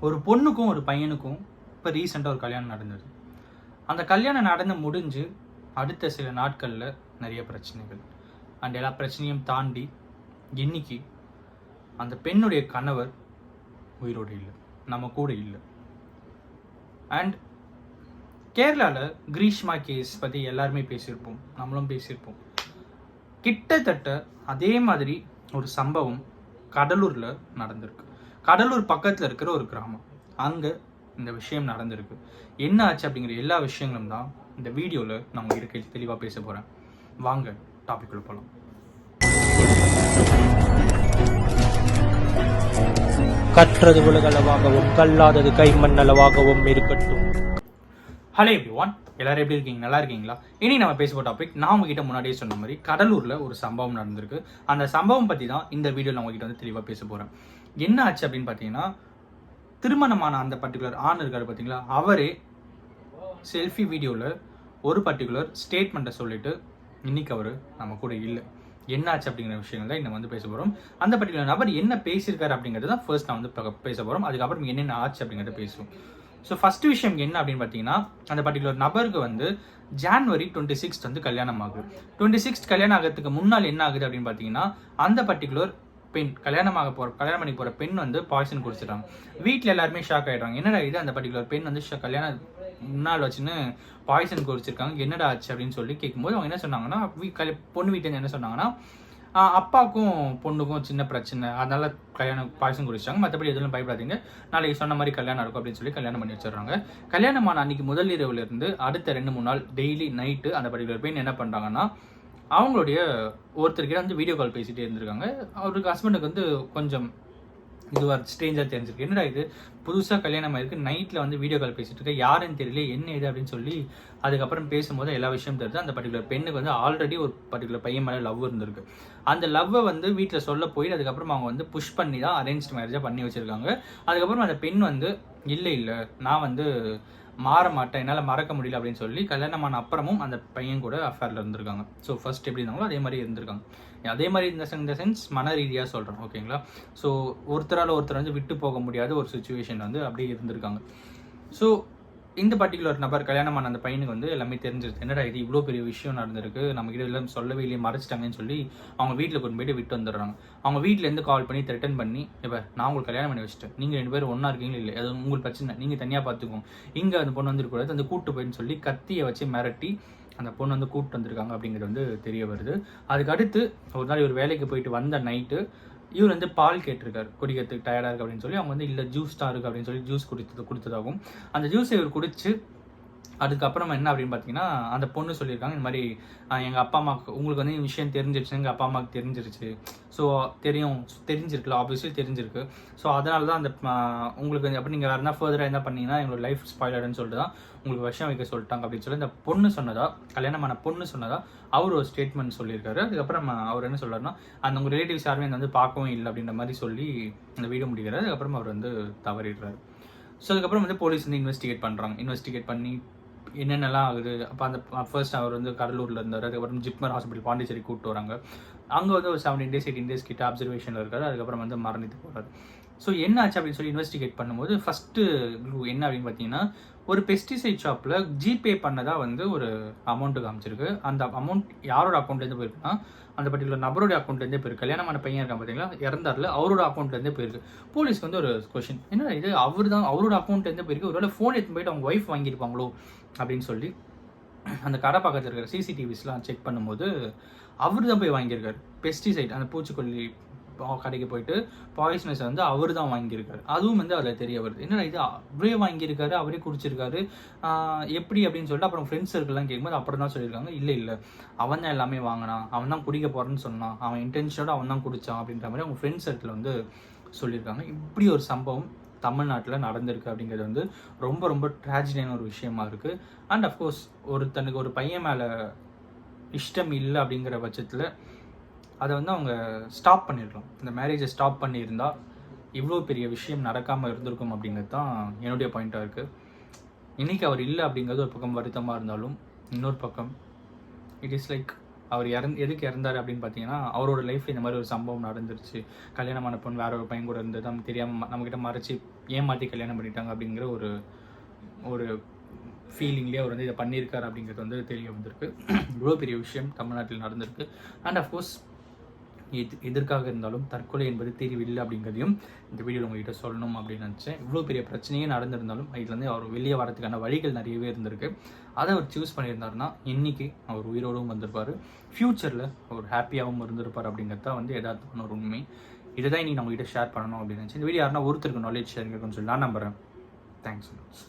ஒரு பொண்ணுக்கும் ஒரு பையனுக்கும் இப்போ ரீசெண்டாக ஒரு கல்யாணம் நடந்தது. அந்த கல்யாணம் நடந்து முடிஞ்சு அடுத்த சில நாட்களில் நிறைய பிரச்சனைகள் அண்ட் எல்லா பிரச்சனையும் தாண்டி இன்னைக்கு அந்த பெண்ணுடைய கணவர் உயிரோடு இல்லை, நம்ம கூட இல்லை. அண்ட் கேரளாவில் கிரீஷ்மா கேஸ் பற்றி எல்லாருமே பேசியிருப்போம், நம்மளும் பேசியிருப்போம். கிட்டத்தட்ட அதே மாதிரி ஒரு சம்பவம் கடலூரில் நடந்திருக்கு. கடலூர் பக்கத்தில் இருக்கிற ஒரு கிராமம், அங்கே இந்த விஷயம் நடந்திருக்கு. என்ன ஆச்சு அப்படிங்கிற எல்லா விஷயங்களும் தான் இந்த வீடியோவில் நான் உங்ககிட்ட தெளிவாக பேச போகிறேன். வாங்க டாபிக்குள்ள போகலாம். கற்றது உலகளவாகவும் கல்லாதது கைமண்ணளவாகவும் இருக்கட்டும். ஹலோ எவ்ரிவான், எல்லாரும் எப்படி இருக்கீங்க? நல்லா இருக்கீங்களா? இனி நம்ம பேசுகிற டாபிக் நான் உங்ககிட்ட முன்னாடியே சொன்ன மாதிரி கடலூரில் ஒரு சம்பவம் நடந்திருக்கு. அந்த சம்பவம் பற்றி தான் இந்த வீடியோவில் உங்ககிட்ட வந்து தெளிவாக பேச போகிறேன். என்ன ஆச்சு அப்படின்னு பார்த்தீங்கன்னா, திருமணமான அந்த பர்டிகுலர் ஆண் இருக்காரு பார்த்தீங்களா, அவரே செல்ஃபி வீடியோவில் ஒரு பர்டிகுலர் ஸ்டேட்மெண்ட்டை சொல்லிட்டு இன்னைக்கு அவர் நம்ம கூட இல்லை. என்ன ஆச்சு அப்படிங்கிற விஷயங்கள் தான் இன்னும் வந்து பேச போகிறோம். அந்த பர்டிகுலர் நபர் என்ன பேசியிருக்காரு அப்படிங்கிறது தான் ஃபர்ஸ்ட் நான் வந்து பேச போகிறோம். அதுக்கப்புறம் என்னென்ன ஆச்சு அப்படிங்கிறத பேசுவோம். ஸோ ஃபர்ஸ்ட் விஷயம் என்ன அப்படின்னு பார்த்தீங்கன்னா, அந்த பர்டிகுலர் நபருக்கு வந்து ஜான்வரி 26 வந்து கல்யாணம் ஆகுது. 26 கல்யாணம் ஆகிறதுக்கு முன்னால் என்ன ஆகுது அப்படின்னு பார்த்தீங்கன்னா, அந்த பர்டிகுலர் பெண் கல்யாணம் பண்ணி போகிற பெண் வந்து பாய்சன் குடிச்சிட்டாங்க. வீட்டில் எல்லாருமே ஷாக் ஆகிடுறாங்க. என்னடா இது, அந்த பர்டிகுலர் பெண் வந்து கல்யாணம் முன்னாள் வச்சுன்னு பாய்சன் குடிச்சிருக்காங்க, என்னடா ஆச்சு அப்படின்னு சொல்லி கேட்கும்போது அவங்க என்ன சொன்னாங்கன்னா, பொண்ணு வீட்டில் என்ன சொன்னாங்கன்னா, அப்பாவுக்கும் பொண்ணுக்கும் சின்ன பிரச்சனை, அதனால கல்யாணம் பாயசம் குடிச்சாங்க, மற்றபடி எதுவும் பயப்படாதீங்க, நாளைக்கு சொன்ன மாதிரி கல்யாணம் இருக்கும் அப்படின்னு சொல்லி கல்யாணம் பண்ணி வச்சிடறாங்க. கல்யாணமான அன்னைக்கு முதல் இரவுல இருந்து அடுத்த 2-3 நாள் டெய்லி நைட்டு அந்த பர்டிகுலர் பெண் என்ன பண்ணுறாங்கன்னா, அவங்களுடைய ஒருத்தர்கிட்ட வந்து வீடியோ கால் பேசிகிட்டே இருந்திருக்காங்க. அவருக்கு ஹஸ்பண்டுக்கு வந்து கொஞ்சம் இதுவாக ஸ்ட்ரேஞ்சாக தெரிஞ்சிருக்கு. என்னடா இது, புதுசாக கல்யாணம் ஆயிருக்கு, நைட்டில் வந்து வீடியோ கால் பேசிட்டு இருக்க, யாருன்னு தெரியல, என்ன இது அப்படின்னு சொல்லி அதுக்கப்புறம் பேசும்போது எல்லா விஷயம் தெரியுது. அந்த பர்டிகுலர் பெண்ணுக்கு வந்து ஆல்ரெடி ஒரு பர்டிகுலர் பையன் மேலே லவ் இருந்திருக்கு. அந்த லவ்வை வந்து வீட்டில் சொல்ல போய் அதுக்கப்புறம் அவங்க வந்து புஷ் பண்ணி தான் அரேஞ்ச் மேரேஜாக பண்ணி வச்சிருக்காங்க. அதுக்கப்புறம் அந்த பெண் வந்து இல்லை நான் வந்து மாற மாட்டேன், என்னால் மறக்க முடியல அப்படின்னு சொல்லி கல்யாணமான அப்புறமும் அந்த பையன் கூட அஃபேரில் இருந்திருக்காங்க. ஸோ ஃபர்ஸ்ட் எப்படி இருந்தாங்களோ அதே மாதிரி இருந்திருக்காங்க. அதே மாதிரி இந்த சென்ஸ் மன ரீதியாக சொல்கிறேன், ஓகேங்களா? ஸோ ஒருத்தரால் ஒருத்தர் வந்து விட்டு போக முடியாத ஒரு சுச்சுவேஷன் வந்து அப்படியே இருந்திருக்காங்க. ஸோ இந்த பர்டிகுலர் நபர் கல்யாணமான அந்த பையனுக்கு வந்து எல்லாமே தெரிஞ்சிருச்சு. என்னடா இது, இவ்வளோ பெரிய விஷயம் நடந்திருக்கு, நம்ம கிட்ட எல்லாம் சொல்லவே இல்லையே, மறைச்சிட்டாங்கன்னு சொல்லி அவங்க வீட்டில் கொண்டு போயிட்டு விட்டு வந்துடுறாங்க. அவங்க வீட்டிலேருந்து கால் பண்ணி த்ரெட்டன் பண்ணி, இப்போ நான் உங்களுக்கு கல்யாணம் பண்ணி வச்சுட்டேன், நீங்கள் 2 பேரும் ஒன்றா இருக்கீங்களா இல்லை, அது உங்களுக்கு பிரச்சனை, நீங்கள் தனியாக பார்த்துக்கோங்க, இங்கே அந்த பொண்ணு வந்துருக்கூடாது, அந்த கூட்டு போயின்னு சொல்லி கத்தியை வச்சு மிரட்டி அந்த பொண்ணு வந்து கூப்பிட்டு வந்திருக்காங்க அப்படிங்கிறது வந்து தெரிய வருது. அதுக்கு அடுத்து ஒரு நாள் இவர் வேலைக்கு போயிட்டு வந்த நைட்டு இவர் வந்து பால் கேட்டிருக்காரு, குடிக்கிறதுக்கு டயர்டாக இருக்குது அப்படின்னு சொல்லி. அவங்க வந்து இல்லை ஜூஸ் தான் இருக்குது அப்படின்னு சொல்லி ஜூஸ் கொடுத்ததாகும். அந்த ஜூஸை இவர் குடிச்சு அதுக்கப்புறம் என்ன அப்படின்னு பார்த்தீங்கன்னா, அந்த பொண்ணு சொல்லியிருக்காங்க, இந்த மாதிரி எங்கள் அப்பா அம்மாவுக்கு உங்களுக்கு வந்து விஷயம் தெரிஞ்சிருச்சு, எங்கள் அப்பா அம்மாவுக்கு தெரிஞ்சிருச்சு, ஸோ தெரிஞ்சிருக்குல்ல, ஆப்வியஸ்லி தெரிஞ்சிருக்கு, ஸோ அதனால தான் அந்த உங்களுக்கு அப்படி நீங்கள் வேறு ஃபர்தராக என்ன பண்ணீங்கன்னா எங்களோட லைஃப் ஸ்பாயில் ஆகிடுன்னு சொல்லிட்டு தான் உங்களுக்கு விஷயம் வைக்க சொல்லிட்டாங்க அப்படின்னு சொல்லி இந்த பொண்ணு சொன்னதா, கல்யாணமான பொண்ணு சொன்னதா அவர் ஒரு ஸ்டேட்மெண்ட் சொல்லியிருக்காரு. அதுக்கப்புறம் அவர் என்ன சொல்கிறாருன்னா, அந்த உங்கள் ரிலேட்டிவ்ஸ் யாருமே வந்து பார்க்கவும் இல்லை அப்படின்ற மாதிரி சொல்லி அந்த வீடியோ முடிக்கிறாரு. அதுக்கப்புறம் அவர் வந்து தவறிடுறாரு. ஸோ அதுக்கப்புறம் வந்து போலீஸ் வந்து இன்வெஸ்டிகேட் பண்ணி என்னென்னலாம் ஆகுது. அப்போ அந்த ஃபர்ஸ்ட் அவர் வந்து கடலூரில் இருந்தார். அதுக்கப்புறம் ஜிப்மர் ஹாஸ்பிட்டல் பாண்டிச்சேரி கூப்பிட்டு வராங்க. அங்கே வந்து ஒரு 17 days 18 days கிட்ட அப்சர்வேஷனில் இருக்காரு. அதுக்கப்புறம் வந்து மரணித்து போகிறார். ஸோ என்ன ஆச்சு அப்படின்னு சொல்லி இன்வெஸ்டிகேட் பண்ணும்போது ஃபஸ்ட்டு என்ன அப்படின்னு பார்த்தீங்கன்னா, ஒரு பெஸ்டிசைட் ஷாப்பில் ஜிபே பண்ணதாக வந்து ஒரு அமௌண்ட்டு காமிச்சிருக்கு. அந்த அமௌண்ட் யாரோட அக்கௌண்ட்லேருந்து போயிருக்குன்னா, அந்த பர்டிகுலர் நபருடைய அக்கௌண்ட்லேருந்தே போயிருக்கு. கல்யாணமான பையன் இருக்கான் பார்த்தீங்களா, இறந்தாரில், அவரோட அக்கௌண்ட்லேருந்தே போயிருக்கு. போலீஸ்க்கு வந்து ஒரு கொஷின், என்ன இது அவரோட அக்கௌண்ட்லேருந்தே போயிருக்கு, ஒருவேளை ஃபோன் எடுத்து போயிட்டு அவங்க ஒய்ஃப் வாங்கியிருப்பாங்களோ அப்படின்னு சொல்லி அந்த கடை பக்கத்தில் இருக்கிற சிசிடிவிஸ்லாம் செக் பண்ணும்போது அவர் தான் போய் வாங்கியிருக்காரு. பெஸ்டிசைட், அந்த பூச்சிக்கொல்லி கடைக்கு போயிட்டு பாய்சனஸ் வந்து அவர் தான் வாங்கியிருக்காரு. அதுவும் வந்து அதில் தெரிய வருது. என்னடா இது, அவரே வாங்கியிருக்காரு, அவரே குடிச்சிருக்காரு, எப்படி அப்படின்னு சொல்லிட்டு அப்புறம் ஃப்ரெண்ட்ஸ் சர்க்கிள்லாம் கேட்கும்போது அப்புறம் தான் சொல்லியிருக்காங்க, இல்லை அவன் தான் எல்லாமே வாங்கினான், அவன் தான் குடிக்க போகிறேன்னு சொன்னான், அவன் இன்டென்ஷனோட அவன் தான் குடித்தான் அப்படின்ற மாதிரி அவங்க ஃப்ரெண்ட்ஸ் சர்க்கிள் வந்து சொல்லியிருக்காங்க. இப்படி ஒரு சம்பவம் தமிழ்நாட்டில் நடந்திருக்கு அப்படிங்கிறது வந்து ரொம்ப ரொம்ப ட்ராஜடியான ஒரு விஷயமா இருக்குது. அண்ட் அஃப்கோர்ஸ் தனக்கு ஒரு பையன் மேலே இஷ்டம் இல்லை அப்படிங்கிற பட்சத்தில் அதை வந்து அவங்க ஸ்டாப் பண்ணிடலாம். இந்த மேரேஜை ஸ்டாப் பண்ணியிருந்தால் இவ்வளோ பெரிய விஷயம் நடக்காமல் இருந்திருக்கும் அப்படிங்கிறது தான் என்னுடைய பாயிண்ட்டாக இருக்குது. இன்றைக்கி அவர் இல்லை அப்படிங்கிறது ஒரு பக்கம் வருத்தமாக இருந்தாலும், இன்னொரு பக்கம் இட் இஸ் லைக் அவர் எதுக்கு இறந்தார் அப்படின்னு பார்த்தீங்கன்னா, அவரோட லைஃப்ல இந்த மாதிரி ஒரு சம்பவம் நடந்துருச்சு. கல்யாணமான பொண்ணு வேற ஒரு பையன் கூட இருந்து நம்ம தெரியாமல் நம்மக்கிட்ட மறைச்சி ஏமாற்றி கல்யாணம் பண்ணிட்டாங்க அப்படிங்கிற ஒரு ஒரு ஃபீலிங்லேயே அவர் வந்து இதை பண்ணியிருக்காரு அப்படிங்கிறது வந்து தெரிய வந்திருக்கு. இவ்வளோ பெரிய விஷயம் தமிழ்நாட்டில் நடந்திருக்கு. அண்ட் அஃப்கோர்ஸ் எதற்காக இருந்தாலும் தற்கொலை என்பது தீர்வில்லை அப்படிங்கிறதையும் இந்த வீடியோவில் உங்ககிட்ட சொல்லணும் அப்படின்னு நினச்சேன். இவ்வளோ பெரிய பிரச்சனையே நடந்திருந்தாலும் இதுலேருந்து அவர் வெளியே வரதுக்கான வழிகள் நிறையவே இருந்திருக்கு. அதை அவர் சூஸ் பண்ணியிருந்தாருன்னா இன்றைக்கி அவர் உயிரோடும் வந்திருப்பார், ஃப்யூச்சரில் அவர் ஹாப்பியாகவும் இருந்திருப்பார் அப்படிங்கிறது தான் வந்து எதார்த்தமான ஒரு உண்மை. இதை தான் இன்றைக்கி நான் உங்ககிட்ட ஷேர் பண்ணணும் அப்படின்னு நினச்சேன். இந்த வீடியோ யாருன்னா ஒருத்தருக்கு நாலேஜ் ஷேர் இருக்குன்னு சொல்லி நான் நம்புகிறேன். Thanks so much.